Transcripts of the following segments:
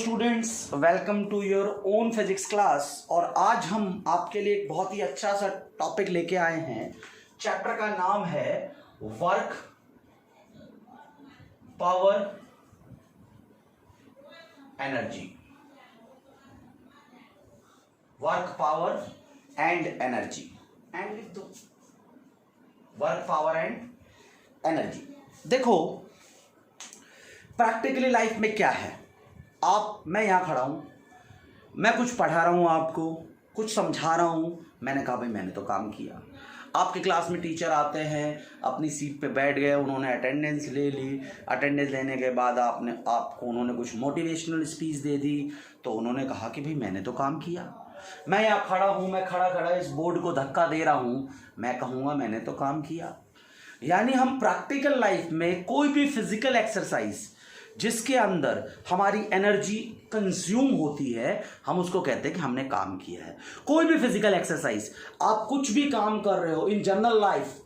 Students, welcome to your own physics class. और आज हम आपके लिए एक बहुत ही अच्छा सा टॉपिक लेके आए हैं। चैप्टर का नाम है work, power, energy. Work, power and energy. And लिख दो, वर्क, पावर एंड एनर्जी। देखो, प्रैक्टिकली लाइफ में क्या है, मैं यहाँ खड़ा हूँ, मैं कुछ पढ़ा रहा हूँ, आपको कुछ समझा रहा हूँ। मैंने कहा भाई मैंने तो काम किया। आपके क्लास में टीचर आते हैं, अपनी सीट पे बैठ गए, उन्होंने अटेंडेंस ले ली। अटेंडेंस लेने के बाद आपको उन्होंने कुछ मोटिवेशनल स्पीच दे दी, तो उन्होंने कहा कि भाई मैंने तो काम किया। मैं यहाँ खड़ा हूँ, मैं खड़ा इस बोर्ड को धक्का दे रहा हूँ, मैं कहूँगा मैंने तो काम किया। यानी हम प्रैक्टिकल लाइफ में कोई भी फिजिकल एक्सरसाइज जिसके अंदर हमारी एनर्जी कंज्यूम होती है, हम उसको कहते हैं कि हमने काम किया है। कोई भी फिजिकल एक्सरसाइज, आप कुछ भी काम कर रहे हो इन जनरल लाइफ,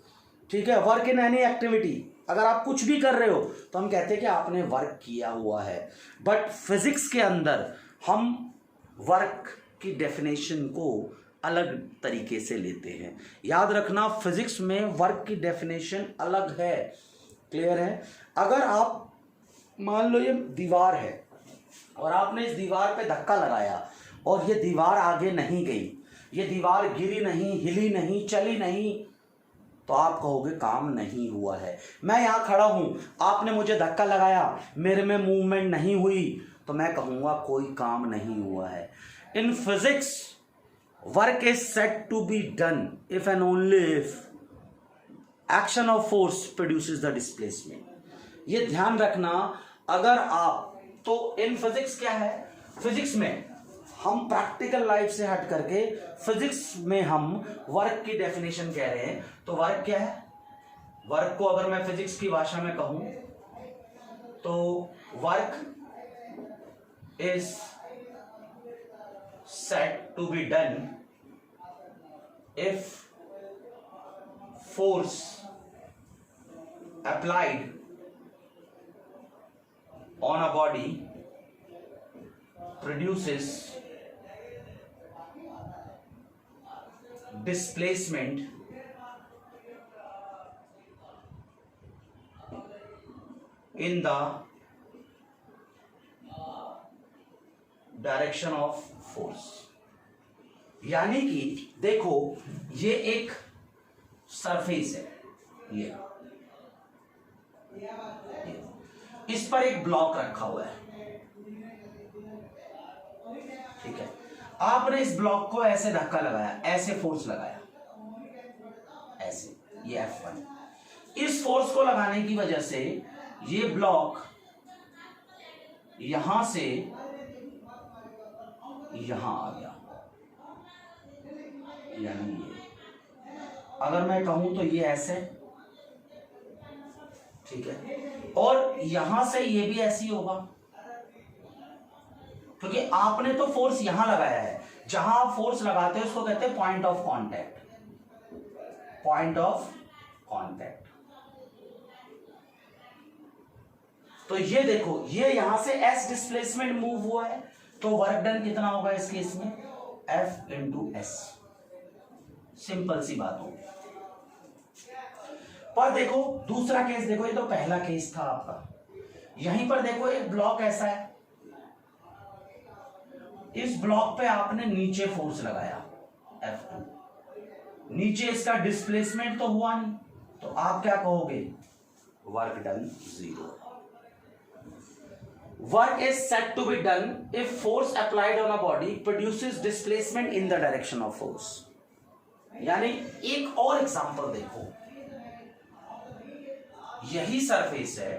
ठीक है, वर्क इन एनी एक्टिविटी, अगर आप कुछ भी कर रहे हो तो हम कहते हैं कि आपने वर्क किया हुआ है। बट फिजिक्स के अंदर हम वर्क की डेफिनेशन को अलग तरीके से लेते हैं। याद रखना, फिजिक्स में वर्क की डेफिनेशन अलग है। क्लियर है? अगर आप मान लो ये दीवार है और आपने इस दीवार पे धक्का लगाया और ये दीवार आगे नहीं गई, ये दीवार गिरी नहीं, हिली नहीं, चली नहीं, तो आप कहोगे काम नहीं हुआ है। मैं यहाँ खड़ा हूँ, आपने मुझे धक्का लगाया, मेरे में मूवमेंट नहीं हुई, तो मैं कहूँगा कोई काम नहीं हुआ है। In physics work is said to be done if and only if action of force produces the displacement. ये ध्यान रखना। अगर आप तो इन फिजिक्स क्या है, फिजिक्स में हम प्रैक्टिकल लाइफ से हट करके फिजिक्स में हम वर्क की डेफिनेशन कह रहे हैं। तो वर्क क्या है? वर्क को अगर मैं फिजिक्स की भाषा में कहूं तो work is said to be done if force applied on a body produces displacement in the direction of force। यानी कि देखो, ये एक सरफेस है, ये इस पर एक ब्लॉक रखा हुआ है, ठीक है। आपने इस ब्लॉक को ऐसे धक्का लगाया, ऐसे फोर्स लगाया, ऐसे, ये F1। इस फोर्स को लगाने की वजह से ये ब्लॉक यहां से यहां आ गया। यानी ये, अगर मैं कहूं तो ये ऐसे, ठीक है, और यहां से ये भी ऐसी होगा, क्योंकि आपने तो फोर्स यहां लगाया है। जहां आप फोर्स लगाते हैं उसको कहते हैं point of contact. Point of contact. तो ये देखो, ये यहां से S डिस्प्लेसमेंट मूव हुआ है, तो वर्क डन कितना होगा इस केस में? F into S। सिंपल सी बात होगी। पर देखो दूसरा केस, देखो ये तो पहला केस था आपका। यहीं पर देखो एक ब्लॉक ऐसा है, इस ब्लॉक पे आपने नीचे फोर्स लगाया F2, नीचे इसका डिस्प्लेसमेंट तो हुआ नहीं, तो आप क्या कहोगे? Work done 0। Work is said to be done if force applied on a body produces displacement in the direction of force. यानी एक और एग्जांपल देखो, यही सरफेस है,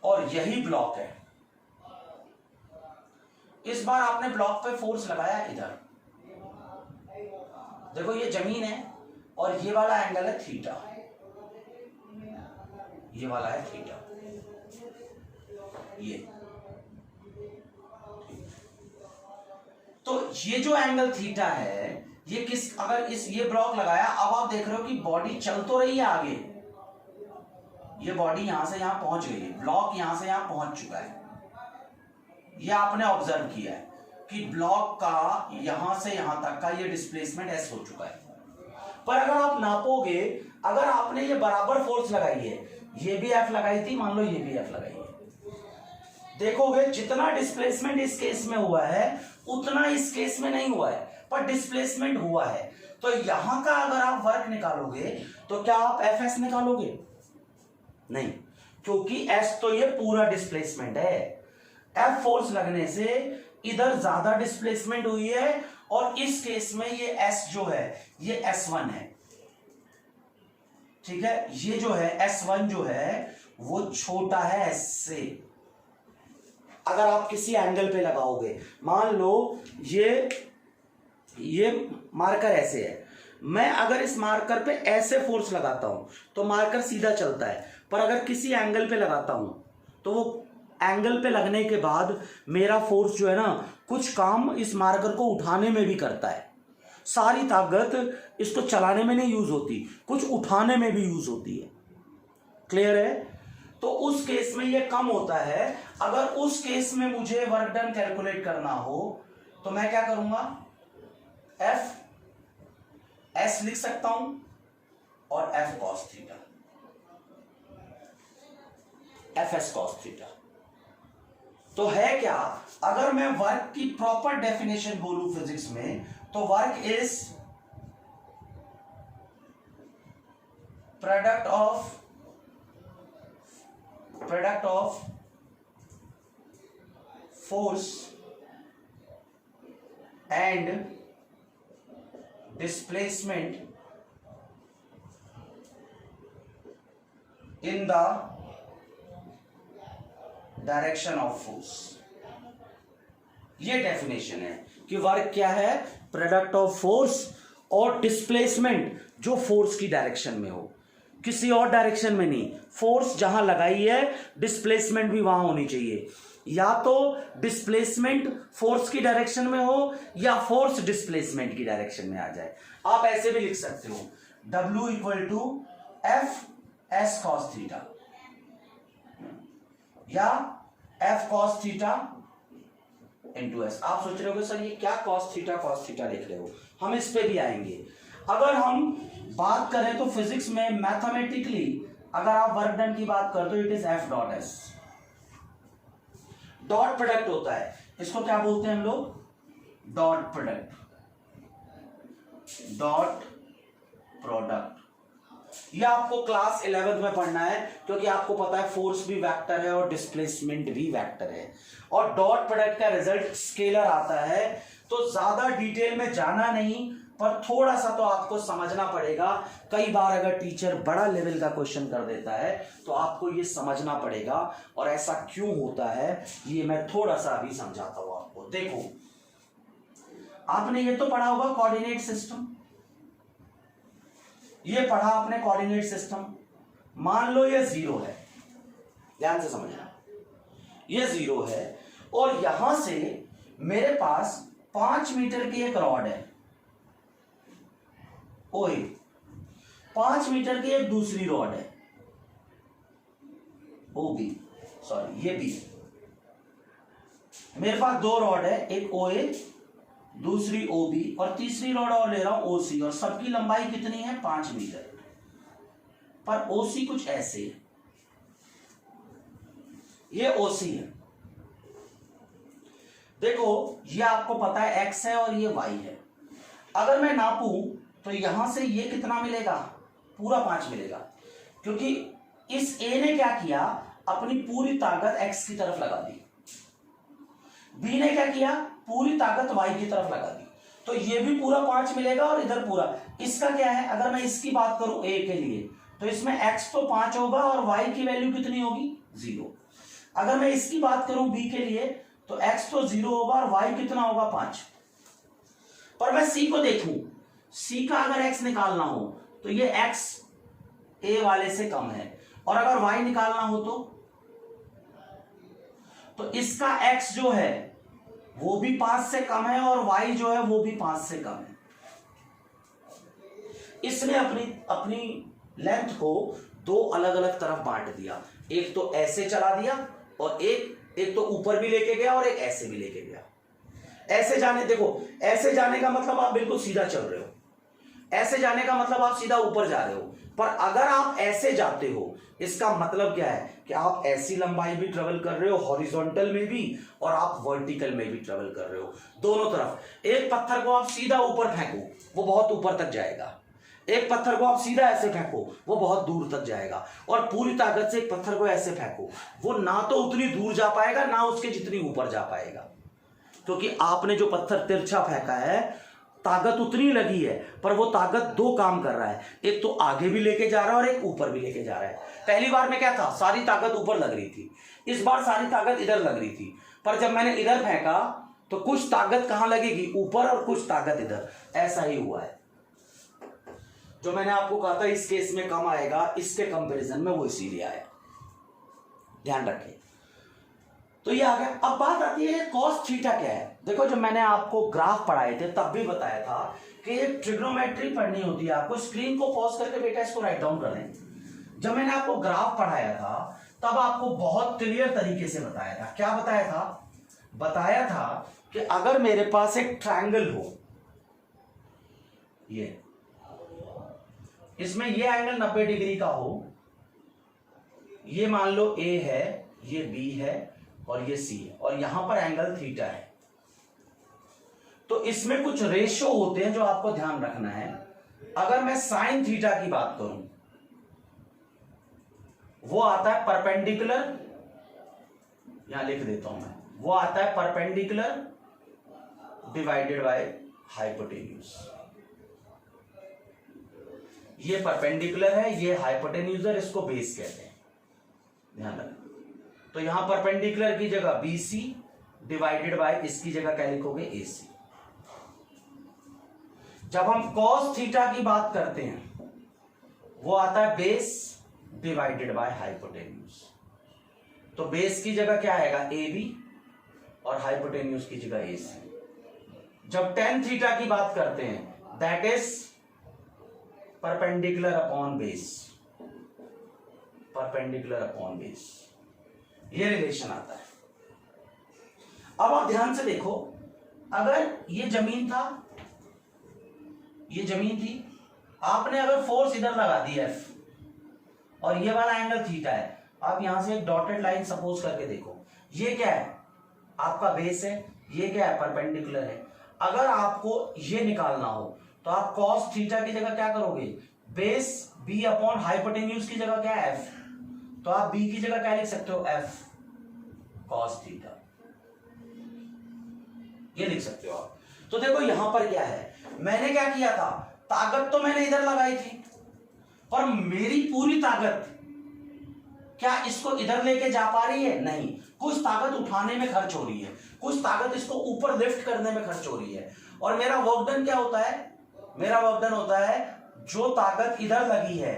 और यही ब्लॉक है। इस बार आपने ब्लॉक पे फोर्स लगाया इधर, देखो ये जमीन है और ये वाला एंगल है थीटा, ये वाला है थीटा, ये। तो ये जो एंगल थीटा है, ये अगर ये ब्लॉक लगाया, अब आप देख रहे हो कि बॉडी चल तो रही है आगे, ये बॉडी यहां से यहां पहुंच गई है, ब्लॉक यहां से यहां पहुंच चुका है। ये आपने ऑब्जर्व किया है कि ब्लॉक का यहां से यहां तक का ये डिस्प्लेसमेंट एस हो चुका है। पर अगर आप नापोगे, अगर आपने ये बराबर फोर्स लगाई है, ये भी एफ लगाई थी, मान लो ये भी एफ लगाई है, देखोगे जितना डिस्प्लेसमेंट इस केस में हुआ है उतना इस केस में नहीं हुआ है, पर डिस्प्लेसमेंट हुआ है। तो यहां का अगर आप वर्क निकालोगे तो क्या आप एफ एस निकालोगे? नहीं, क्योंकि एस तो ये पूरा डिस्प्लेसमेंट है। एफ फोर्स लगने से इधर ज्यादा डिस्प्लेसमेंट हुई है और इस केस में ये एस जो है ये S1 है, ठीक है। ये जो है S1 जो है वो छोटा है S से। अगर आप किसी एंगल पे लगाओगे, मान लो ये मार्कर ऐसे है, मैं अगर इस मार्कर पे ऐसे फोर्स लगाता हूं तो मार्कर सीधा चलता है, पर अगर किसी एंगल पे लगाता हूं तो वो एंगल पे लगने के बाद मेरा फोर्स जो है ना कुछ काम इस मार्कर को उठाने में भी करता है। सारी ताकत इसको चलाने में नहीं यूज होती, कुछ उठाने में भी यूज होती है। क्लियर है? तो उस केस में ये कम होता है। अगर उस केस में मुझे वर्क डन कैलकुलेट करना हो तो मैं क्या करूंगा, एफ एस लिख सकता हूं और F cos theta, F S cos theta. तो है क्या, अगर मैं वर्क की प्रॉपर डेफिनेशन बोलूं फिजिक्स में तो work is product of force and displacement in the direction of force. ये डेफिनेशन है कि वर्क क्या है, प्रोडक्ट ऑफ फोर्स और डिस्प्लेसमेंट जो फोर्स की डायरेक्शन में हो, किसी और डायरेक्शन में नहीं। फोर्स जहां लगाई है डिस्प्लेसमेंट भी वहां होनी चाहिए, या तो डिस्प्लेसमेंट फोर्स की डायरेक्शन में हो या फोर्स डिस्प्लेसमेंट की डायरेक्शन में आ जाए। आप ऐसे भी लिख सकते हो W equal to F S cos theta या F cos theta into S. आप सोच रहे हो सर ये क्या कॉस थीटा लिख रहे हो, हम इस पे भी आएंगे। अगर हम बात करें तो फिजिक्स में मैथमेटिकली अगर आप वर्क डन की बात करते हो it is F dot S. Dot product होता है, इसको क्या बोलते हैं हम लोग, डॉट प्रोडक्ट, डॉट प्रोडक्ट। यह आपको क्लास 11th में पढ़ना है, क्योंकि आपको पता है फोर्स भी वेक्टर है और डिस्प्लेसमेंट भी वेक्टर है, और डॉट प्रोडक्ट का रिजल्ट स्केलर आता है। तो ज्यादा डिटेल में जाना नहीं, पर थोड़ा सा तो आपको समझना पड़ेगा। कई बार अगर टीचर बड़ा लेवल का क्वेश्चन कर देता है तो आपको ये समझना पड़ेगा, और ऐसा क्यों होता है ये मैं थोड़ा सा अभी समझाता हूं आपको। देखो, आपने ये तो पढ़ा होगा कोऑर्डिनेट सिस्टम, ये पढ़ा आपने कोऑर्डिनेट सिस्टम। मान लो ये 0 है, ध्यान से समझना, ये 0 है और यहां से मेरे पास 5 मीटर की एक रॉड है, ओ 5 मीटर की एक दूसरी रॉड है, ओ बी, सॉरी ये बी। मेरे पास 2 रॉड है, एक ओ ए दूसरी ओ बी, और तीसरी रॉड और ले रहा हूं ओ सी, और सबकी लंबाई कितनी है 5 मीटर। पर ओ सी कुछ ऐसे है, ये ओ सी है। देखो ये आपको पता है x है और ये y है। अगर मैं नापूं तो यहां से ये कितना मिलेगा, पूरा 5 मिलेगा, क्योंकि इस a ने क्या किया, अपनी पूरी ताकत x की तरफ लगा दी, b ने क्या किया, पूरी ताकत y की तरफ लगा दी, तो ये भी पूरा 5 मिलेगा और इधर पूरा। इसका क्या है, अगर मैं इसकी बात करूं a के लिए तो इसमें x तो 5 होगा और y की वैल्यू कितनी होगी 0। अगर मैं इसकी बात करूं b के लिए तो x तो 0 होगा और y कितना होगा 5। पर मैं c को देखूं, c का अगर x निकालना हो तो ये x a वाले से कम है, और अगर y निकालना हो तो इसका x जो है वो भी 5 से कम है और y जो है वो भी 5 से कम है। इसने अपनी लेंथ को दो अलग अलग तरफ बांट दिया, एक तो ऐसे चला दिया और एक तो ऊपर भी लेके गया और एक ऐसे भी लेके गया। ऐसे जाने, देखो ऐसे जाने का मतलब आप बिल्कुल सीधा चल रहे हो, ऐसे जाने का मतलब आप सीधा ऊपर जा रहे हो। पर अगर आप ऐसे जाते हो, इसका मतलब क्या है कि आप ऐसी लंबाई भी ट्रेवल कर रहे हो, हॉरिजॉन्टल में भी, और आप वर्टिकल में भी ट्रेवल कर रहे हो, दोनों तरफ। एक पत्थर को आप सीधा ऊपर फेंको, वो बहुत ऊपर तक जाएगा। एक पत्थर को आप सीधा ऐसे फेंको, वो बहुत दूर तक जाएगा। और पूरी ताकत से एक पत्थर को ऐसे फेंको, वो ना तो उतनी दूर जा पाएगा, ना उसके जितनी ऊपर जा पाएगा, क्योंकि आपने जो पत्थर तिरछा फेंका है, ताकत उतनी लगी है, पर वो ताकत दो काम कर रहा है, एक तो आगे भी लेके जा रहा है और एक ऊपर भी लेके जा रहा है। पहली बार में क्या था, सारी ताकत ऊपर लग रही थी, इस बार सारी ताकत इधर लग रही थी। पर जब मैंने इधर फेंका तो कुछ ताकत कहां लगेगी, ऊपर, और कुछ ताकत इधर। ऐसा ही हुआ है। जो मैंने आपको कहा था इस केस में कम आएगा, इसके कंपैरिजन में वो इसीलिए आया, ध्यान रखें। तो ये आ गया। अब बात आती है कॉस थीटा क्या है। देखो जब मैंने आपको ग्राफ पढ़ाए थे तब भी बताया था कि ये ट्रिग्नोमेट्री पढ़नी होती है आपको। स्क्रीन को पॉज करके बेटा इसको राइट डाउन कर लें। जब मैंने आपको ग्राफ पढ़ाया था तब आपको बहुत क्लियर तरीके से बताया था। क्या बताया था? बताया था कि अगर मेरे पास एक ट्रायंगल हो, ये इसमें ये एंगल 90 डिग्री का हो, ये मान लो A है, ये B है और ये C है, और यहां पर एंगल थीटा है, तो इसमें कुछ रेशो होते हैं जो आपको ध्यान रखना है। अगर मैं साइन थीटा की बात करूं, वो आता है परपेंडिकुलर, यहां लिख देता हूं मैं, वो आता है परपेंडिकुलर डिवाइडेड बाय हाइपोटेन्यूज। ये परपेंडिकुलर है, ये हाइपोटेन्यूज है, इसको बेस कहते हैं, ध्यान रखना। तो यहां परपेंडिकुलर की जगह BC डिवाइडेड बाय इसकी जगह क्या लिखोगे, AC। जब हम cos थीटा की बात करते हैं वो आता है बेस डिवाइडेड बाय हाइपोटेन्यूज। तो बेस की जगह क्या आएगा, AB, और हाइपोटेन्यूज की जगह AC। जब tan थीटा की बात करते हैं that is perpendicular upon base, perpendicular upon base, ये रिलेशन आता है। अब आप ध्यान से देखो, अगर ये जमीन था, ये जमीन थी, आपने अगर फोर्स इधर लगा दी F, और ये वाला एंगल थीटा है, आप यहां से एक डॉटेड लाइन सपोज करके देखो, ये क्या है, आपका बेस है, ये क्या है, परपेंडिकुलर है। अगर आपको ये निकालना हो तो आप cos थीटा की जगह क्या करोगे, बेस B अपॉन हाइपोटेन्यूज की जगह क्या है, F, तो आप B की जगह क्या लिख सकते हो, F cos थीटा, ये लिख सकते हो आप। तो देखो यहां पर क्या है, मैंने क्या किया था, ताकत तो मैंने इधर लगाई थी, पर मेरी पूरी ताकत क्या इसको इधर लेके जा पा रही है, नहीं। कुछ ताकत उठाने में खर्च हो रही है, कुछ ताकत इसको ऊपर लिफ्ट करने में खर्च हो रही है। और मेरा वर्क डन क्या होता है, मेरा वर्क डन होता है जो ताकत इधर लगी है,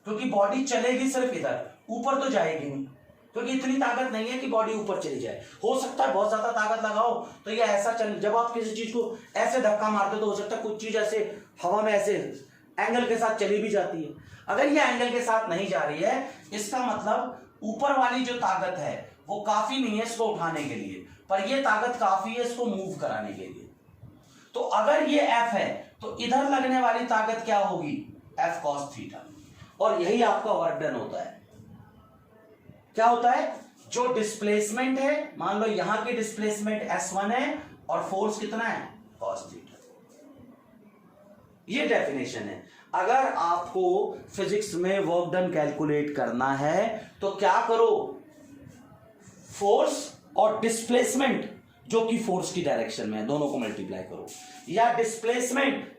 क्योंकि बॉडी चलेगी सिर्फ इधर, ऊपर तो जाएगी नहीं, क्योंकि इतनी ताकत नहीं है कि बॉडी ऊपर चली जाए। हो सकता है बहुत ज्यादा ताकत लगाओ तो ये ऐसा चल, जब आप किसी चीज को ऐसे धक्का मारते तो हो सकता है कुछ चीज ऐसे हवा में ऐसे एंगल के साथ चली भी जाती है। अगर ये एंगल के साथ नहीं जा रही है, इसका मतलब ऊपर वाली जो ताकत है वो काफी नहीं है इसको उठाने के लिए, पर ये ताकत काफी है इसको मूव कराने के लिए। तो अगर ये F है तो इधर लगने वाली ताकत क्या होगी, F cos थीटा। और यही आपका वर्क डन होता है। क्या होता है, जो डिस्प्लेसमेंट है, मान लो यहां की डिस्प्लेसमेंट S1 है और फोर्स कितना है, cos थीटा। ये डेफिनेशन है। अगर आपको फिजिक्स में वर्क डन कैलकुलेट करना है तो क्या करो, फोर्स और डिस्प्लेसमेंट जो कि फोर्स की डायरेक्शन में है दोनों को मल्टीप्लाई करो, या डिस्प्लेसमेंट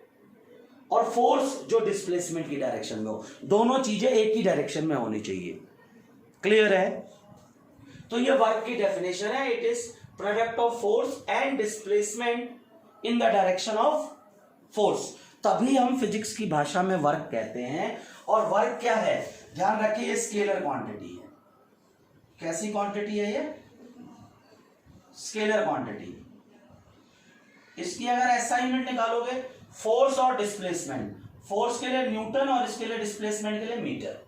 और फोर्स जो डिस्प्लेसमेंट की डायरेक्शन में हो, दोनों चीजें एक ही डायरेक्शन में होनी चाहिए। क्लियर है? तो ये वर्क की डेफिनेशन है, it is product of force and displacement in the direction of force. तभी हम फिजिक्स की भाषा में वर्क कहते हैं। और वर्क क्या है, ध्यान रखिए, स्केलर क्वांटिटी है। कैसी क्वांटिटी है ये, स्केलर क्वांटिटी। इसकी अगर ऐसा यूनिट निकालोगे, फोर्स और डिस्प्लेसमेंट, फोर्स के लिए न्यूटन और इसके लिए डिस्प्लेसमेंट के लिए मीटर।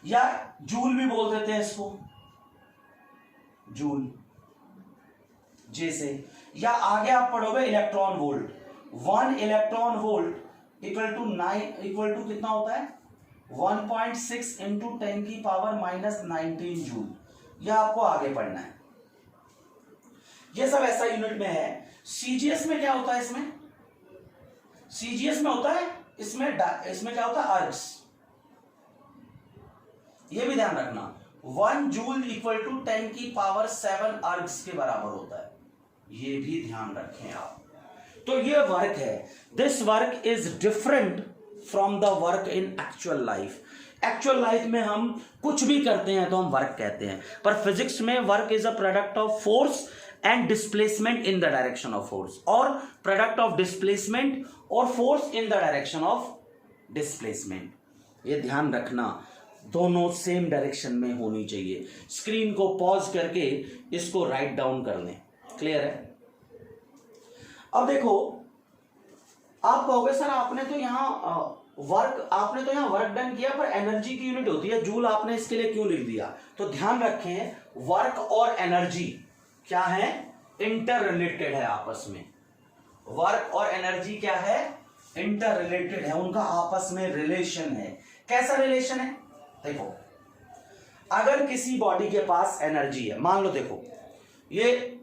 या जूल भी बोल देते हैं इसको, जूल जैसे। या आगे आप पढ़ोगे electron volt, 1 electron volt equal to 9 equal to कितना होता है 1.6 इंटू 10 की पावर -19 जूल। यह आपको आगे पढ़ना है, ये सब ऐसा यूनिट में है। सीजीएस में क्या होता है, इसमें सीजीएस में होता है, इसमें क्या होता है अर्ग्स, ये भी ध्यान रखना। 1 जूल इक्वल टू 10 की पावर 7 अर्ग्स के बराबर होता है, ये भी ध्यान रखें आप। तो ये वर्क है, this work is different from the work in actual life. Actual life में हम कुछ भी करते हैं तो हम वर्क कहते हैं, पर फिजिक्स में work is a product of force and displacement in the direction of force, और प्रोडक्ट ऑफ डिस्प्लेसमेंट और force in the direction of displacement. ये ध्यान रखना, दोनों सेम डायरेक्शन में होनी चाहिए। स्क्रीन को पॉज करके इसको राइट डाउन कर लें, क्लियर है। अब देखो, आप कहोगे सर आपने तो यहाँ वर्क डन किया, पर एनर्जी की यूनिट होती है जूल, आपने इसके लिए क्यों लिख दिया। तो ध्यान रखें, वर्क और एनर्जी क्या है, इंटर रिलेटेड है आपस में। वर्क और एनर्जी क्या है, इंटर रिलेटेड है, उनका आपस में रिलेशन है। कैसा रिलेशन है, देखो अगर किसी बॉडी के पास एनर्जी है, मान लो देखो ये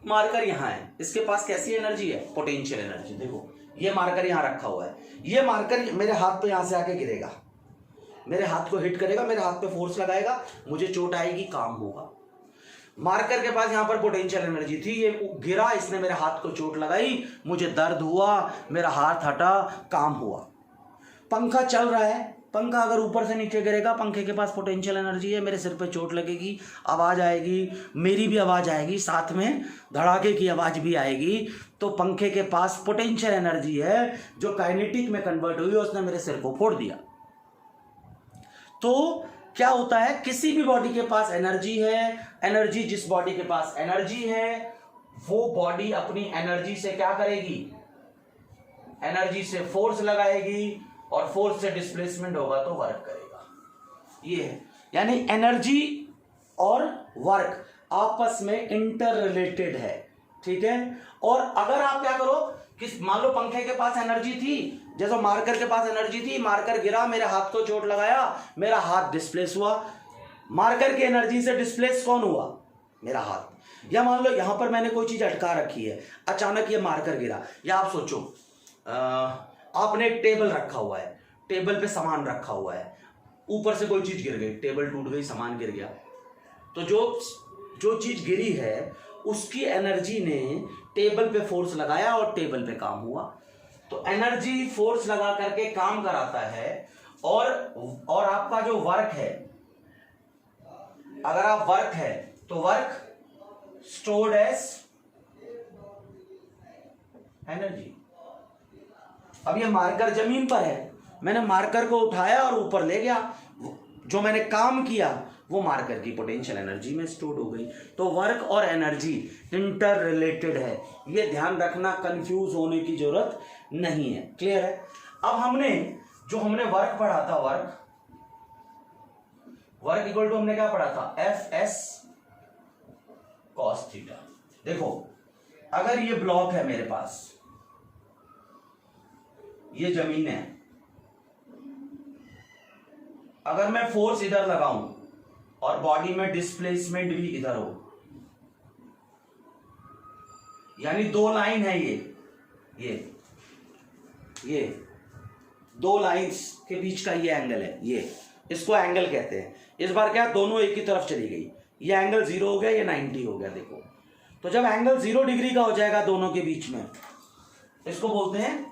मार्कर यहां है, इसके पास कैसी एनर्जी है, पोटेंशियल एनर्जी। देखो ये मार्कर यहां रखा हुआ है, ये मार्कर मेरे हाथ पे यहां से आके गिरेगा, मेरे हाथ को हिट करेगा, मेरे हाथ पे फोर्स लगाएगा, मुझे चोट आएगी, काम होगा। मार्कर के पास यहां पर पोटेंशियल एनर्जी थी, ये गिरा, इसने मेरे हाथ को चोट लगाई, मुझे दर्द हुआ, मेरा हाथ हटा, काम हुआ। पंखा चल रहा है, पंखा अगर ऊपर से नीचे गिरेगा, पंखे के पास पोटेंशियल एनर्जी है, मेरे सिर पे चोट लगेगी, आवाज़ आएगी, मेरी भी आवाज़ आएगी, साथ में धड़ाके की आवाज़ भी आएगी। तो पंखे के पास पोटेंशियल एनर्जी है जो काइनेटिक में कन्वर्ट हुई, उसने मेरे सिर को फोड़ दिया। तो क्या होता है, किसी भी बॉडी के पास एनर्जी है, एनर्जी जिस बॉडी के पास एनर्जी है वो बॉडी अपनी एनर्जी से क्या करेगी, एनर्जी से फोर्स लगाएगी, और फोर्स से डिस्प्लेसमेंट होगा तो वर्क करेगा। ये है, यानी एनर्जी और वर्क आपस में इंटर रिलेटेड है, ठीक है। और अगर आप क्या करो कि मान लो पंखे के पास एनर्जी थी, जैसे मार्कर के पास एनर्जी थी, मार्कर गिरा, मेरे हाथ को चोट लगाया, मेरा हाथ डिस्प्लेस हुआ। मार्कर की एनर्जी से डिस्प्लेस कौन हुआ, मेरा हाथ। या मान लो यहां पर मैंने कोई चीज अटका रखी है, अचानक ये मार्कर गिरा। या आप सोचो आपने एक टेबल रखा हुआ है, टेबल पे सामान रखा हुआ है, ऊपर से कोई चीज गिर गई, टेबल टूट गई, सामान गिर गया। तो जो चीज गिरी है उसकी एनर्जी ने टेबल पे फोर्स लगाया और टेबल पे काम हुआ। तो एनर्जी फोर्स लगा करके काम कराता है। और आपका जो वर्क है, अगर आप वर्क है तो वर्क स्टोर्ड एज एनर्जी। अब ये मार्कर जमीन पर है, मैंने मार्कर को उठाया और ऊपर ले गया, जो मैंने काम किया वो मार्कर की पोटेंशियल एनर्जी में स्टोर्ड हो गई। तो वर्क और एनर्जी इंटर रिलेटेड है, ये ध्यान रखना, कंफ्यूज होने की जरूरत नहीं है, क्लियर है। अब हमने वर्क पढ़ा था, वर्क इक्वल टू हमने क्या पढ़ा था, एफ एस कॉस थीटा। देखो अगर ये ब्लॉक है मेरे पास, ये जमीन है, अगर मैं फोर्स इधर लगाऊं और बॉडी में डिस्प्लेसमेंट भी इधर हो, यानी दो लाइन है, ये दो लाइंस के बीच का ये एंगल है, ये इसको एंगल कहते हैं। इस बार क्या दोनों एक ही तरफ चली गई, ये एंगल 0 हो गया, ये 90 हो गया। देखो तो जब एंगल 0 डिग्री का हो जाएगा दोनों के बीच में, इसको बोलते हैं,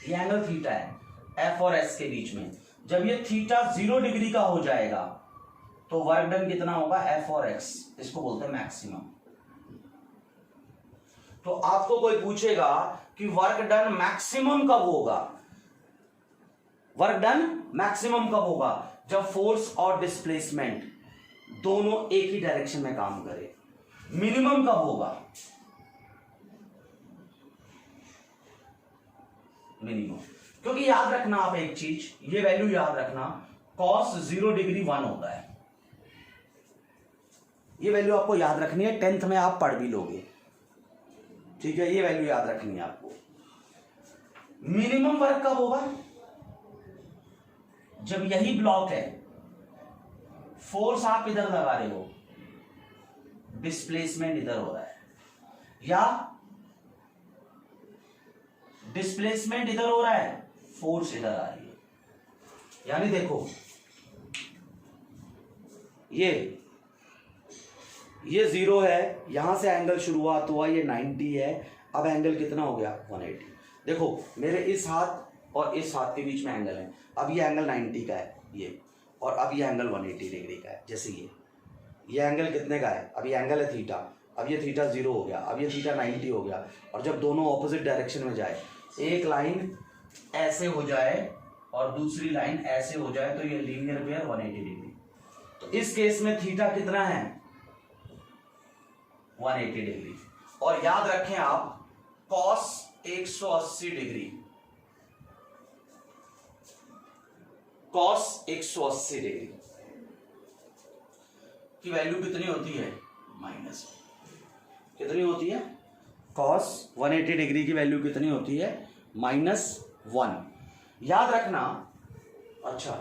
ये एंगल थीटा है एफ और एस के बीच में। जब ये थीटा 0 डिग्री का हो जाएगा तो वर्क डन कितना होगा, एफ और एक्स, इसको बोलते हैं मैक्सिमम। तो आपको कोई पूछेगा कि वर्क डन मैक्सिमम कब होगा, वर्क डन मैक्सिमम कब होगा, जब फोर्स और डिस्प्लेसमेंट दोनों एक ही डायरेक्शन में काम करे। मिनिमम कब होगा, मिनिमम, क्योंकि याद रखना आप एक चीज, ये वैल्यू याद रखना, cos 0 डिग्री 1 होता है। ये वैल्यू आपको याद रखनी है, 10th में आप पढ़ भी लोगे, ठीक है, ये वैल्यू याद रखनी है आपको। मिनिमम वर्क कब होगा? जब यही ब्लॉक है, फोर्स आप इधर लगा रहे हो, डिस्प्लेसमेंट इधर हो रहा है, या डिस्प्लेसमेंट इधर हो रहा है, फोर्स इधर आ रही है। यानी देखो ये 0 है, यहां से एंगल शुरुआत हुआ, ये 90 है, अब एंगल कितना हो गया? 180। देखो मेरे इस हाथ और इस हाथ के बीच में एंगल है, अब ये एंगल 90 का है ये, और अब ये एंगल 180 डिग्री का है। जैसे ये एंगल कितने का है? अब ये एंगल है थीटा, अब ये थीटा 0 हो गया, अब ये थीटा 90 हो गया, और जब दोनों ऑपोजिट डायरेक्शन में जाए, एक लाइन ऐसे हो जाए और दूसरी लाइन ऐसे हो जाए, तो ये लीनियर पेयर 180 डिग्री। तो इस केस में थीटा कितना है? 180 डिग्री। और याद रखें आप, cos 180 डिग्री, cos 180 डिग्री की वैल्यू कितनी होती है? माइनस। कितनी होती है? cos 180 डिग्री की वैल्यू कितनी होती है? -1। याद रखना। अच्छा,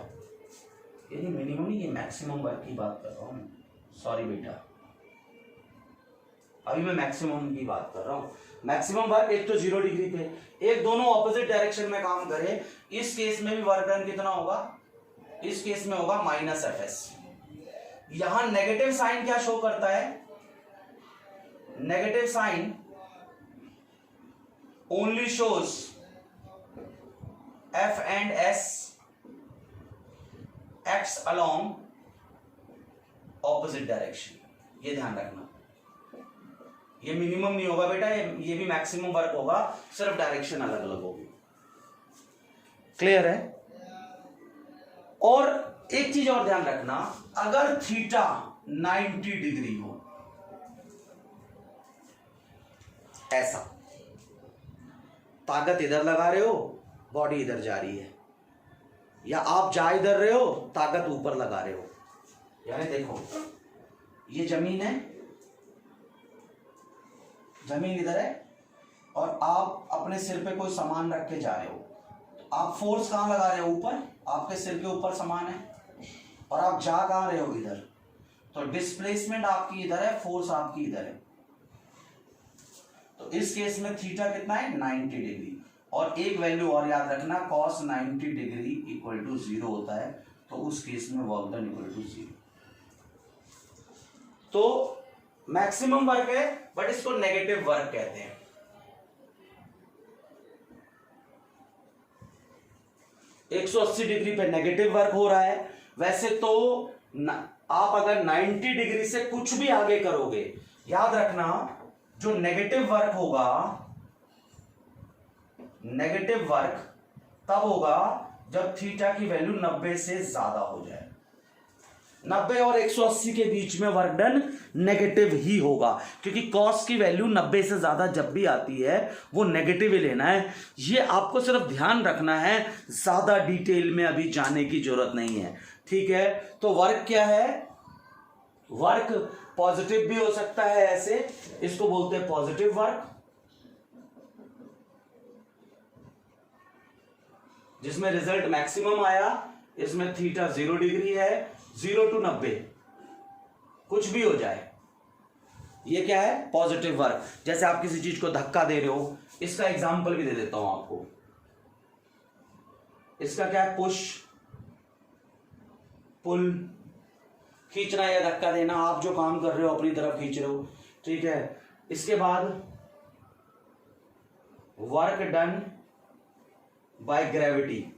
ये मिनिमम नहीं, ये मैक्सिमम वर्क की बात कर रहा हूं, सॉरी बेटा, अभी मैं मैक्सिमम की बात कर रहा हूं। मैक्सिमम वर्क एक तो 0 डिग्री पे, एक दोनों ऑपोजिट डायरेक्शन में काम करे, इस केस में भी वर्क डन कितना होगा? इस केस में होगा -Fs। यहां नेगेटिव साइन क्या शो करता है? Negative sign only shows F and S acts along opposite direction। ये ध्यान रखना, ये मिनिमम नहीं होगा बेटा, ये भी मैक्सिमम वर्क होगा, सिर्फ डायरेक्शन अलग अलग होगी। क्लियर है? और एक चीज और ध्यान रखना, अगर थीटा 90 डिग्री हो, ऐसा, ताकत इधर लगा रहे हो, बॉडी इधर जा रही है, या आप जा इधर रहे हो, ताकत ऊपर लगा रहे हो। यानी देखो, ये जमीन है, जमीन इधर है, और आप अपने सिर पे कोई सामान रख के जा रहे हो, तो आप फोर्स कहां लगा रहे हो? ऊपर, आपके सिर के ऊपर सामान है, और आप जा कहां रहे हो? इधर। तो डिस्प्लेसमेंट आपकी इधर है, फोर्स आपकी इधर है। तो इस केस में थीटा कितना है? 90 डिग्री। और एक वैल्यू और याद रखना, cos 90 डिग्री इक्वल टू 0 होता है, तो उस केस में वर्क डन इक्वल टू 0। तो मैक्सिमम वर्क है, बट इसको नेगेटिव वर्क कहते हैं। तो 180 डिग्री पे नेगेटिव वर्क हो रहा है। वैसे तो आप अगर 90 डिग्री से कुछ भी आगे करोगे, याद रखना, जो नेगेटिव वर्क होगा, नेगेटिव वर्क तब होगा जब थीटा की वैल्यू 90 से ज्यादा हो जाए। 90 और 180 के बीच में वर्क डन नेगेटिव ही होगा, क्योंकि कॉस की वैल्यू 90 से ज्यादा जब भी आती है वो नेगेटिव ही लेना है। ये आपको सिर्फ ध्यान रखना है, ज्यादा डिटेल में अभी जाने की जरूरत नहीं है, ठीक है। तो वर्क क्या है? वर्क पॉजिटिव भी हो सकता है, ऐसे इसको बोलते हैं पॉजिटिव वर्क, जिसमें रिजल्ट मैक्सिमम आया। इसमें थीटा 0 डिग्री है, 0 to 90 कुछ भी हो जाए, ये क्या है? Positive work. जैसे आप किसी चीज को धक्का दे रहे हो, इसका एग्जांपल भी दे देता हूं आपको। इसका क्या है? पुश, पुल, खींचना या धक्का देना, आप जो काम कर रहे हो अपनी तरफ खींच रहे हो, ठीक है। इसके बाद work done by gravity,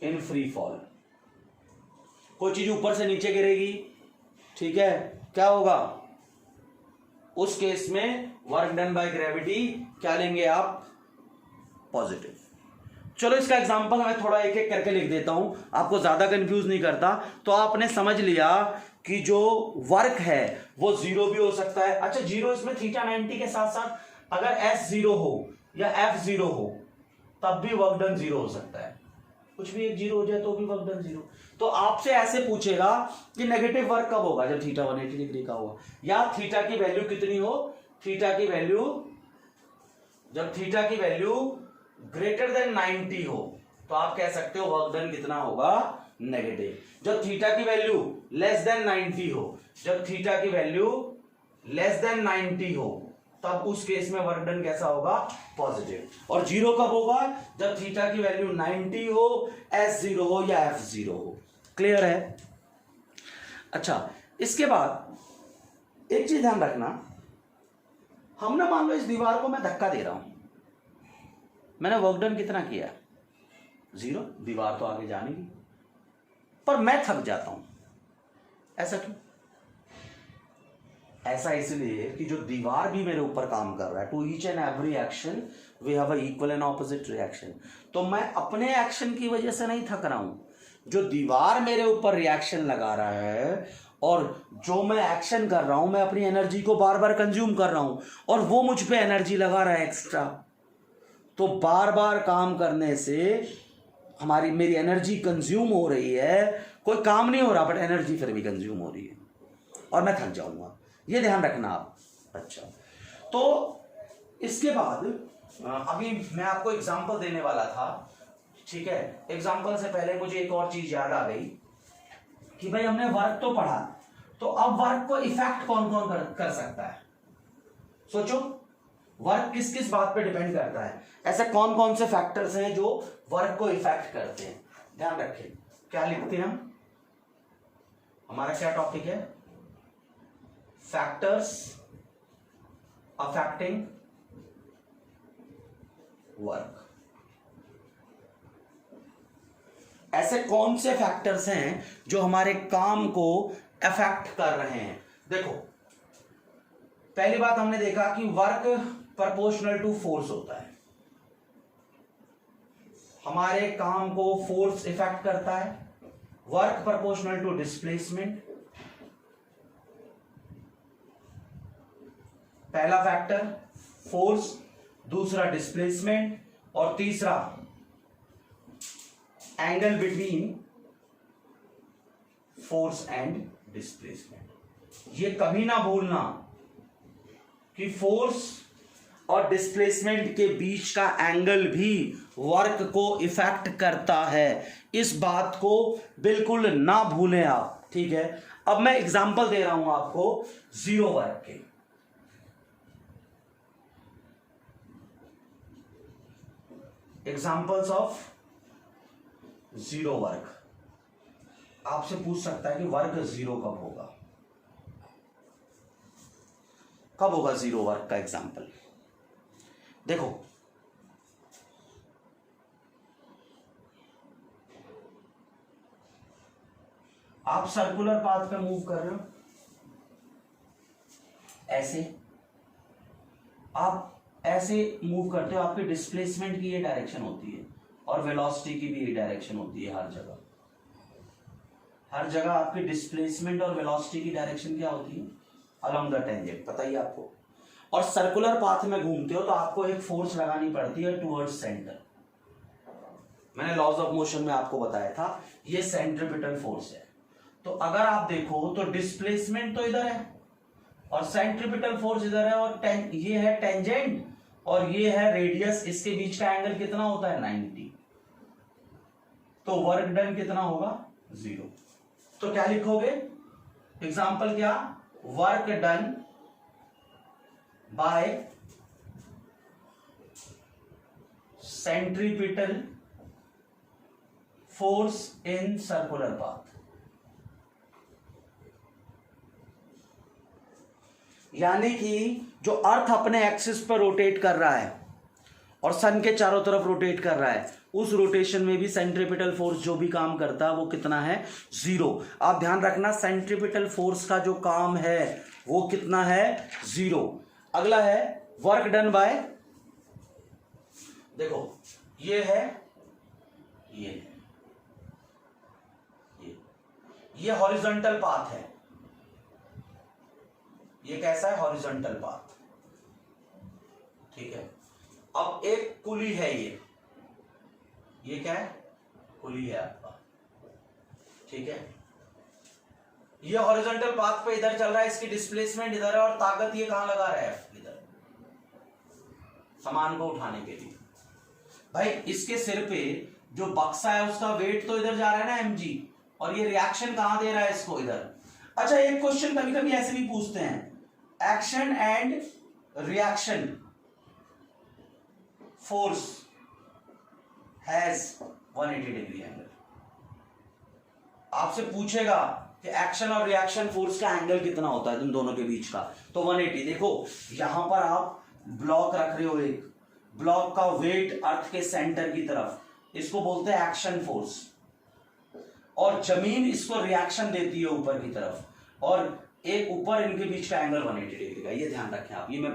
in free fall. कोई चीज ऊपर से नीचे गिरेगी, ठीक है, क्या होगा? उस केस में वर्क डन बाय ग्रेविटी क्या लेंगे आप? पॉजिटिव। चलो इसका एग्जांपल मैं थोड़ा एक एक करके लिख देता हूं, आपको ज्यादा कंफ्यूज नहीं करता। तो आपने समझ लिया कि जो वर्क है वो 0 भी हो सकता है। अच्छा, 0 इसमें थीटा 90 के साथ साथ अगर S 0 हो या F 0 हो, तब भी वर्क डन जीरो हो सकता है, कुछ भी एक जीरो हो जाए तो भी वर्क डन जीरो। तो आपसे ऐसे पूछेगा कि नेगेटिव वर्क कब होगा, जब थीटा 180 डिग्री का होगा, या थीटा की वैल्यू कितनी हो, थीटा की वैल्यू, जब थीटा की वैल्यू ग्रेटर देन 90 हो तो आप कह सकते हो वर्क डन कितना होगा, नेगेटिव। जब थीटा की वैल्यू लेस देन 90 हो, जब थीटा की वैल्यू लेस देन 90 हो तब उस केस में वर्क डन कैसा होगा, पॉजिटिव। और जीरो कब होगा, जब थीटा की वैल्यू 90 हो, S0 हो या F0 हो। क्लियर है? अच्छा, इसके बाद एक चीज ध्यान रखना, हमने मान लो इस दीवार को मैं धक्का दे रहा हूं, मैंने वर्क डन कितना किया, जीरो, दीवार तो आगे जानेगी, पर मैं थक जाता हूं, ऐसा क्यों? ऐसा इसलिए कि जो दीवार भी मेरे ऊपर काम कर रहा है, to each and every action we have a equal and opposite reaction. तो मैं अपने एक्शन की वजह से नहीं थक रहा हूं, जो दीवार मेरे ऊपर रिएक्शन लगा रहा है और जो मैं एक्शन कर रहा हूं, मैं अपनी एनर्जी को बार बार कंज्यूम कर रहा हूं और वो मुझ पे एनर्जी लगा रहा है एक्स्ट्रा। तो बार बार काम करने से मेरी एनर्जी कंज्यूम हो रही है, कोई काम नहीं हो रहा बट एनर्जी फिर भी कंज्यूम हो रही है और मैं थक जाऊंगा, ये ध्यान रखना आप। अच्छा, तो इसके बाद अभी मैं आपको एग्जांपल देने वाला था, ठीक है। एग्जांपल से पहले मुझे एक और चीज याद आ गई कि भाई हमने वर्क तो पढ़ा, तो अब वर्क को इफेक्ट कौन कौन कर सकता है। सोचो, वर्क किस किस बात पे डिपेंड करता है, ऐसे कौन कौन से फैक्टर्स हैं जो वर्क को इफेक्ट करते हैं। ध्यान रखें, क्या लिखते हैं हम, हमारा क्या टॉपिक है, फैक्टर्स अफेक्टिंग वर्क। ऐसे कौन से फैक्टर्स हैं जो हमारे काम को अफेक्ट कर रहे हैं। देखो, पहली बात हमने देखा कि वर्क प्रोपोर्शनल टू फोर्स होता है, हमारे काम को फोर्स इफेक्ट करता है। वर्क प्रोपोर्शनल टू डिस्प्लेसमेंट, पहला फैक्टर फोर्स, दूसरा डिस्प्लेसमेंट और तीसरा angle between force and displacement. ये कभी ना भूलना कि फोर्स और डिस्प्लेसमेंट के बीच का एंगल भी वर्क को इफेक्ट करता है, इस बात को बिल्कुल ना भूलें आप, ठीक है। अब मैं एग्जांपल दे रहा हूं आपको जीरो वर्क के। Examples of zero work. आपसे पूछ सकता है कि वर्क जीरो कब होगा, कब होगा जीरो वर्क का एग्जाम्पल। देखो, आप सर्कुलर पाथ पे मूव कर रहे हो, ऐसे आप ऐसे मूव करते हो, आपके डिस्प्लेसमेंट की ये डायरेक्शन होती है और वेलोसिटी की भी ये डायरेक्शन होती है। हर जगह आपकी डिस्प्लेसमेंट और वेलोसिटी की डायरेक्शन क्या होती है, अलोंग द टेंजेंट, पता ही आपको। और सर्कुलर पाथ में घूमते हो तो आपको एक फोर्स लगानी पड़ती है टुवर्ड्स सेंटर। मैंने लॉज ऑफ मोशन में आपको बताया था, ये सेंट्रीपिटल फोर्स है। तो अगर आप देखो तो डिस्प्लेसमेंट तो इधर है और सेंट्रीपिटल फोर्स इधर है, और ये है टेंजेंट और ये है रेडियस, इसके बीच का एंगल कितना होता है, 90। तो वर्क डन कितना होगा, जीरो। तो क्या लिखोगे, एग्जाम्पल क्या, work done by centripetal force in circular path. यानी कि जो अर्थ अपने एक्सिस पर रोटेट कर रहा है और सन के चारों तरफ रोटेट कर रहा है, उस रोटेशन में भी सेंट्रीपिटल फोर्स जो भी काम करता है वो कितना है, जीरो। आप ध्यान रखना, सेंट्रीपिटल फोर्स का जो काम है वो कितना है, जीरो। अगला है वर्क डन बाय, देखो ये है, ये हॉरिजॉन्टल पाथ है, ये कैसा है, हॉरिजॉन्टल पाथ, ठीक है। अब एक पुली है, ये ये क्या है, पुली है आपका, ठीक है। ये हॉरिजॉन्टल पाथ पे इधर चल रहा है, इसकी डिस्प्लेसमेंट इधर है और ताकत ये कहां लगा रहा है, इधर, सामान को उठाने के लिए। भाई इसके सिर पे जो बक्सा है उसका वेट तो इधर जा रहा है ना mg, और ये रिएक्शन कहां दे रहा है इसको, इधर। अच्छा एक क्वेश्चन कभी कभी ऐसे भी पूछते हैं, action and reaction force has 180 degree angle. आपसे पूछेगा कि एक्शन और रिएक्शन फोर्स का एंगल कितना होता है तुम दोनों के बीच का, तो 180। देखो यहां पर आप ब्लॉक रख रहे हो, एक ब्लॉक का वेट अर्थ के सेंटर की तरफ, इसको बोलते हैं एक्शन फोर्स, और जमीन इसको रिएक्शन देती है ऊपर की तरफ, और एक ऊपर इनके बीच का एंगल 180 डिग्री का। ये ध्यान रखें आप, ये मैं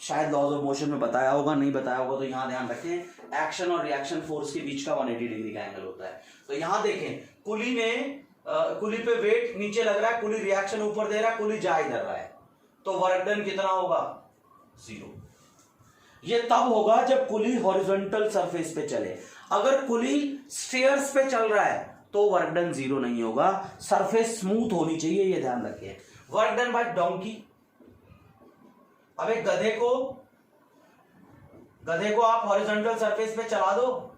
शायद लॉज ऑफ मोशन में बताया होगा, नहीं बताया होगा तो यहां ध्यान रखें, एक्शन और रिएक्शन फोर्स के बीच का 180 डिग्री का एंगल होता है। तो यहां देखें, कुली में कुली पे वेट नीचे लग रहा है, कुली रिएक्शन ऊपर दे रहा है, कुली जा इधर रहा है, तो वर्क डन कितना होगा, 0। ये तब होगा जब कुली हॉरिजॉन्टल सरफेस पे चले। अगर कुली स्टेयर्स पे चल रहा है तो वर्क डन 0 नहीं होगा, सरफेस स्मूथ होनी चाहिए, ये ध्यान रखिए। वर्क डन बाय डोंकी, अब एक गधे को आप हॉरिजॉन्टल सरफेस पे चला दो,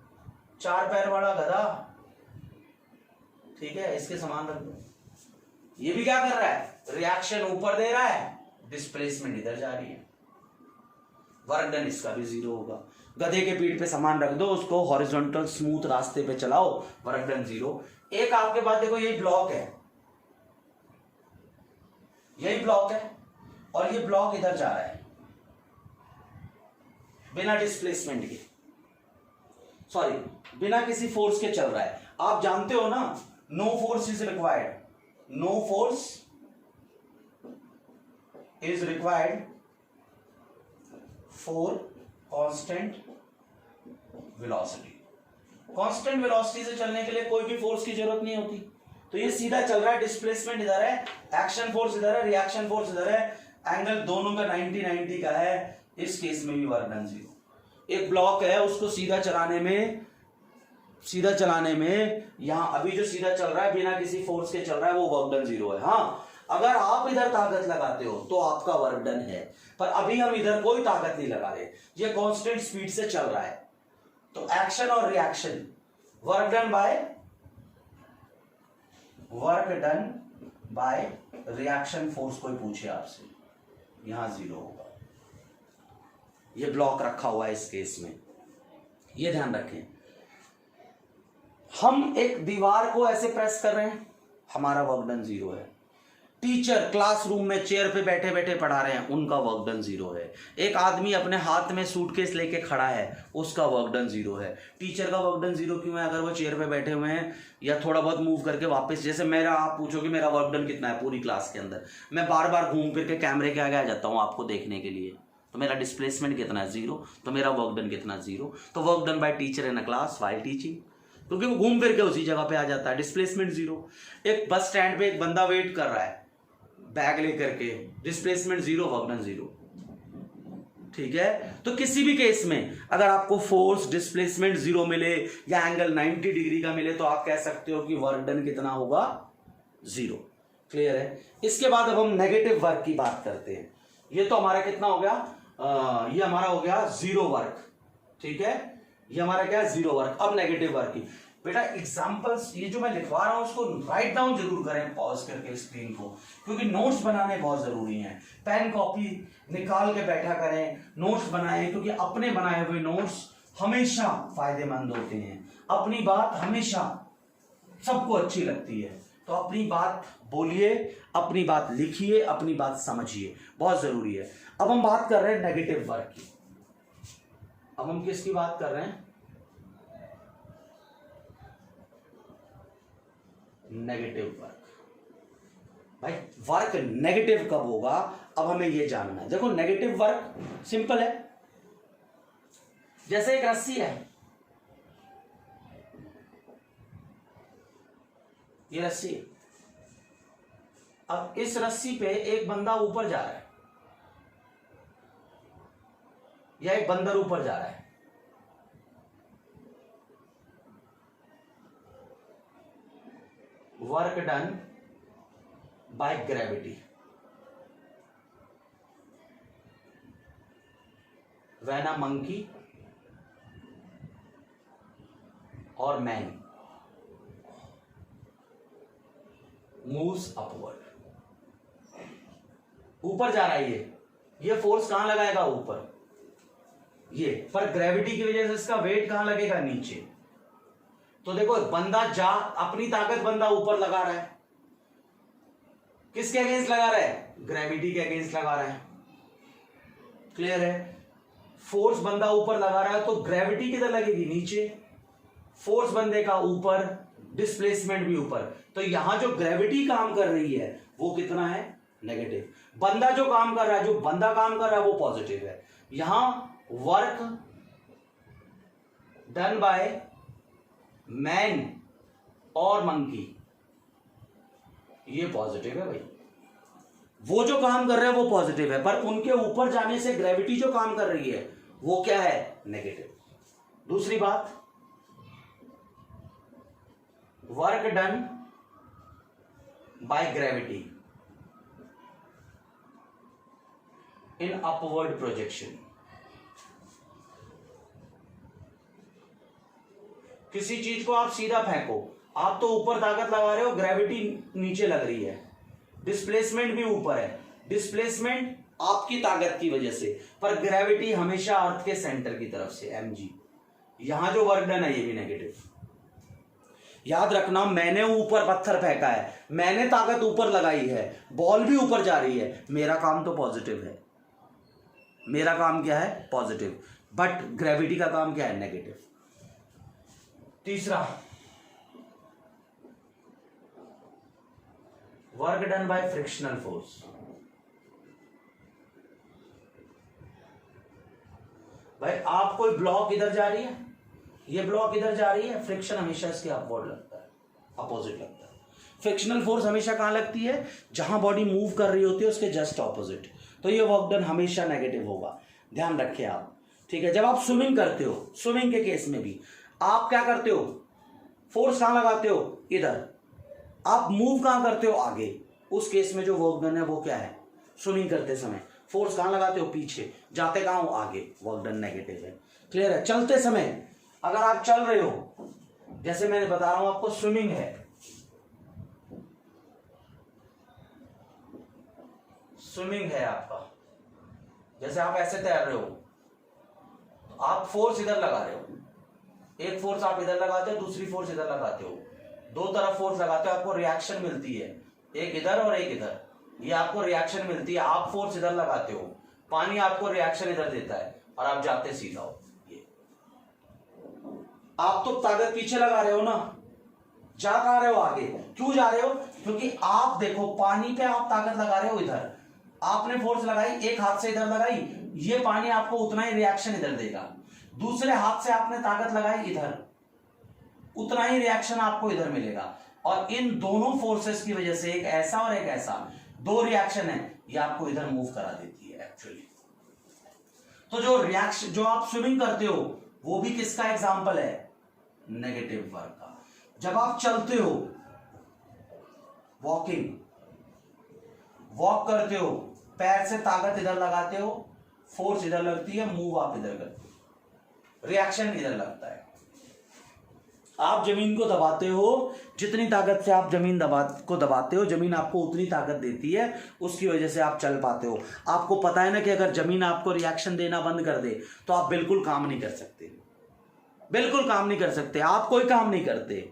4 पैर वाला गधा, ठीक है, इसके समान रख दो, ये भी क्या कर रहा है, रिएक्शन ऊपर दे रहा है, डिस्प्लेसमेंट इधर जा रही है, वर्क डन इसका भी 0 होगा। गधे के पीठ पे सामान रख दो, उसको हॉरिजॉन्टल स्मूथ रास्ते पे चलाओ, वर्क डन 0। एक आपके पास देखो यही ब्लॉक है, यही ब्लॉक है, और ये ब्लॉक इधर जा रहा है बिना डिस्प्लेसमेंट के, सॉरी बिना किसी फोर्स के चल रहा है। आप जानते हो ना, no force is required, no force is required for constant velocity. Constant velocity से चलने के लिए कोई भी फोर्स की जरूरत नहीं होती। तो ये सीधा चल रहा है, डिस्प्लेसमेंट इधर है, एक्शन फोर्स इधर है, रिएक्शन फोर्स इधर है, एंगल दोनों का 90-90 का है, इस केस में भी वर्क डन 0। एक ब्लॉक है, उसको सीधा चलाने में यहां अभी जो सीधा चल रहा है बिना किसी फोर्स के चल रहा है, वो वर्क डन 0 है। हाँ, अगर आप इधर ताकत लगाते हो तो आपका वर्क डन है, पर अभी हम इधर कोई ताकत नहीं लगा रहे, ये कांस्टेंट स्पीड से चल रहा है। तो एक्शन और reaction, work done by reaction force कोई पूछे आपसे, यहां 0 होगा। ये ब्लॉक रखा हुआ है इस केस में, ये ध्यान रखें। हम एक दीवार को ऐसे प्रेस कर रहे हैं, हमारा वर्क डन 0 है। टीचर क्लासरूम में चेयर पे बैठे बैठे पढ़ा रहे हैं, उनका वर्क डन 0 है। एक आदमी अपने हाथ में सूटकेस लेके खड़ा है, उसका वर्क डन 0 है। टीचर का वर्क डन 0 क्यों है? अगर वो चेयर पे बैठे हुए हैं या थोड़ा बहुत मूव करके वापस, जैसे मेरा, आप पूछो कि मेरा वर्क डन कितना है पूरी क्लास के अंदर, मैं बार बार घूम फिर के कैमरे के आगे आ जाता हूँ आपको देखने के लिए, तो मेरा डिस्प्लेसमेंट कितना है? 0। तो मेरा वर्क डन कितना? 0। तो work done by teacher in a class while teaching, क्योंकि वो घूम फिर के उसी जगह पे आ जाता है, डिस्प्लेसमेंट 0। एक बस स्टैंड पे एक बंदा वेट कर रहा है बैग लेकर के, डिस्प्लेसमेंट 0, वर्क डन 0। ठीक है, तो किसी भी केस में अगर आपको फोर्स डिस्प्लेसमेंट 0 मिले या एंगल 90 डिग्री का मिले तो आप कह सकते हो कि वर्क डन कितना होगा? 0। क्लियर है? इसके बाद अब हम नेगेटिव वर्क की बात करते हैं। ये तो हमारा कितना हो गया? ये हमारा हो गया 0 वर्क। ठीक है, ये हमारा क्या है? 0 वर्क। अब नेगेटिव वर्क की बेटा एग्जांपल्स, ये जो मैं लिखवा रहा हूं उसको राइट डाउन जरूर करें पॉज करके स्क्रीन को, क्योंकि नोट्स बनाने बहुत जरूरी हैं। पेन कॉपी निकाल के बैठा करें, नोट्स बनाएं, क्योंकि अपने बनाए हुए नोट्स हमेशा फायदेमंद होते हैं। अपनी बात हमेशा सबको अच्छी लगती है, तो अपनी बात बोलिए, अपनी बात लिखिए, अपनी बात समझिए, बहुत जरूरी है। अब हम बात कर रहे हैं नेगेटिव वर्क की। अब हम किसकी बात कर रहे हैं? Negative work. भाई वर्क नेगेटिव कब होगा, अब हमें यह जानना है। देखो नेगेटिव वर्क सिंपल है, जैसे एक रस्सी है, ये रस्सी है। अब इस रस्सी पे एक बंदा ऊपर जा रहा है या एक बंदर ऊपर जा रहा है, work done by gravity when a monkey और मैन मूव्स अपवर्ड। ऊपर जा रहा है ये फोर्स कहां लगाएगा? ऊपर, ये पर ग्रेविटी की वजह से इसका वेट कहां लगेगा? नीचे। तो देखो बंदा अपनी ताकत बंदा ऊपर लगा रहा है, किसके अगेंस्ट लगा रहा है? ग्रेविटी के अगेंस्ट लगा रहा है। क्लियर है? फोर्स बंदा ऊपर लगा रहा है तो ग्रेविटी किधर लगेगी? नीचे। फोर्स बंदे का ऊपर, डिस्प्लेसमेंट भी ऊपर। तो यहां जो ग्रेविटी काम कर रही है वो कितना है? नेगेटिव। बंदा जो काम कर रहा है, जो बंदा काम कर रहा है वो पॉजिटिव है। यहां वर्क डन बाय मैन और मंकी, ये पॉजिटिव है भाई। वो जो काम कर रहे हैं वो पॉजिटिव है, पर उनके ऊपर जाने से ग्रेविटी जो काम कर रही है वो क्या है? नेगेटिव। दूसरी बात, work done by gravity in upward projection. किसी चीज को आप सीधा फेंको, आप तो ऊपर ताकत लगा रहे हो, ग्रेविटी नीचे लग रही है, डिस्प्लेसमेंट भी ऊपर है। डिस्प्लेसमेंट आपकी ताकत की वजह से, पर ग्रेविटी हमेशा अर्थ के सेंटर की तरफ से, mg। यहां जो वर्क डन है ये भी नेगेटिव। याद रखना, मैंने ऊपर पत्थर फेंका है, मैंने ताकत ऊपर लगाई है, बॉल भी ऊपर जा रही है, मेरा काम तो पॉजिटिव है। मेरा काम क्या है? पॉजिटिव। बट ग्रेविटी का काम क्या है? नेगेटिव। तीसरा, work done by frictional force. भाई आप कोई ब्लॉक इधर जा रही है, ये ब्लॉक इधर जा रही है, फ्रिक्शन हमेशा इसके अपवर्ड लगता है, अपोजिट लगता है। फ्रिक्शनल फोर्स हमेशा कहां लगती है? जहां बॉडी मूव कर रही होती है उसके जस्ट ऑपोजिट। तो ये वर्क डन हमेशा नेगेटिव होगा, ध्यान रखिए आप। ठीक है? जब आप स्विमिंग करते हो, स्विमिंग के केस में भी आप क्या करते हो? फोर्स कहां लगाते हो? इधर। आप मूव कहां करते हो? आगे। उस केस में जो वर्क डन है वो क्या है? स्विमिंग करते समय फोर्स कहां लगाते हो? पीछे। जाते कहां हो? आगे। वर्क डन नेगेटिव है। क्लियर है? चलते समय अगर आप चल रहे हो, जैसे मैंने बता रहा हूं आपको, स्विमिंग है, स्विमिंग है आपका, जैसे आप ऐसे तैर रहे हो तो आप फोर्स इधर लगा रहे हो, एक फोर्स आप इधर लगाते हो, दूसरी फोर्स इधर लगाते हो, दो तरफ फोर्स लगाते हो, आपको रिएक्शन मिलती है, एक इधर और एक इधर, ये आपको रिएक्शन मिलती है। आप फोर्स इधर लगाते हो, पानी आपको रिएक्शन इधर देता है और आप जाते सीधा हो। ये आप तो ताकत पीछे लगा रहे हो ना, जा कहां रहे हो? आगे। क्यों जा रहे हो? क्योंकि आप देखो पानी पे आप ताकत लगा रहे हो इधर, आपने फोर्स लगाई, एक हाथ से इधर लगाई, ये पानी आपको उतना ही रिएक्शन इधर देगा। दूसरे हाथ से आपने ताकत लगाई इधर, उतना ही रिएक्शन आपको इधर मिलेगा। और इन दोनों फोर्सेस की वजह से, एक ऐसा और एक ऐसा, दो रिएक्शन है, ये आपको इधर मूव करा देती है एक्चुअली। तो जो रिएक्शन, जो आप स्विमिंग करते हो वो भी किसका एग्जांपल है? नेगेटिव वर्क का। जब आप चलते हो, वॉकिंग, वॉक करते हो, पैर से ताकत इधर लगाते हो, फोर्स इधर लगती है, मूव आप इधर करते हो, रिएक्शन इधर लगता है। आप जमीन को दबाते हो, जितनी ताकत से आप जमीन को दबाते हो, जमीन आपको उतनी ताकत देती है, उसकी वजह से आप चल पाते हो। आपको पता है ना कि अगर जमीन आपको रिएक्शन देना बंद कर दे तो आप बिल्कुल काम नहीं कर सकते, बिल्कुल काम नहीं कर सकते, आप कोई काम नहीं करते।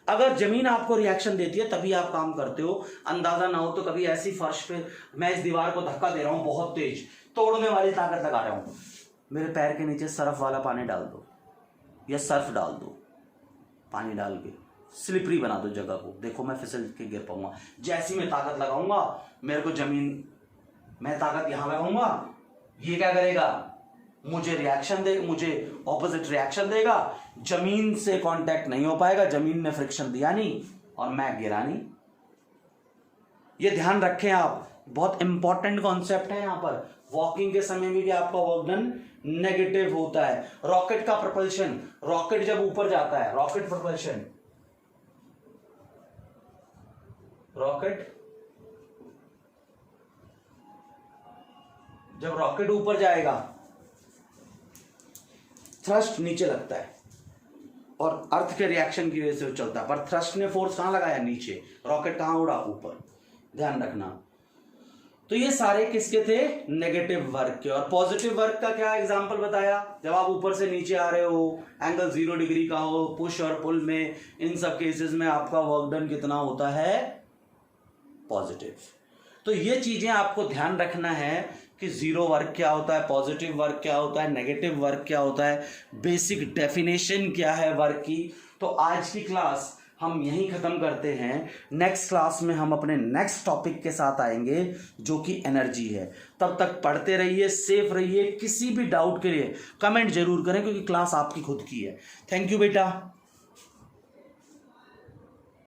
अगर जमीन आपको रिएक्शन देती है तभी आप काम करते हो। अंदाजा ना हो तो कभी ऐसी फर्श पे मैं इस दीवार को धक्का दे रहा हूं बहुत तेज, तोड़ने वाली ताकत लगा रहा हूं, मेरे पैर के नीचे सर्फ वाला पानी डाल दो या सर्फ डाल दो, पानी डाल के स्लिपरी बना दो जगह को, देखो मैं फिसल के गिर पाऊंगा। जैसी मैं ताकत लगाऊंगा, मेरे को जमीन, मैं ताकत यहां लगाऊंगा, ये क्या करेगा? मुझे रिएक्शन दे, मुझे ऑपोजिट रिएक्शन देगा, जमीन से कांटेक्ट नहीं हो पाएगा, जमीन ने फ्रिक्शन दिया नहीं और मैं गिरा नहीं। ये ध्यान रखें आप, बहुत इंपॉर्टेंट कॉन्सेप्ट है यहां पर। वॉकिंग के समय में भी आपका वर्क डन नेगेटिव होता है। रॉकेट का प्रपल्शन, रॉकेट जब ऊपर जाता है, रॉकेट प्रपल्शन, रॉकेट, जब रॉकेट ऊपर जाएगा थ्रस्ट नीचे लगता है और अर्थ के रिएक्शन की वजह से वो चलता है, पर थ्रस्ट ने फोर्स कहां लगाया? नीचे। रॉकेट कहां उड़ा? ऊपर। ध्यान रखना। तो ये सारे किसके थे? नेगेटिव वर्क के। और पॉजिटिव वर्क का क्या एग्जांपल बताया? जब आप ऊपर से नीचे आ रहे हो, एंगल 0 डिग्री का हो, पुश और पुल में, इन सब केसेस में आपका वर्क डन कितना होता है? पॉजिटिव। तो ये चीजें आपको ध्यान रखना है कि जीरो वर्क क्या होता है, पॉजिटिव वर्क क्या होता है, नेगेटिव वर्क क्या होता है, बेसिक डेफिनेशन क्या है वर्क की। तो आज की क्लास हम यहीं ख़त्म करते हैं। नेक्स्ट क्लास में हम अपने नेक्स्ट टॉपिक के साथ आएंगे जो कि एनर्जी है। तब तक पढ़ते रहिए, सेफ रहिए। किसी भी डाउट के लिए कमेंट जरूर करें क्योंकि क्लास आपकी खुद की है। थैंक यू बेटा।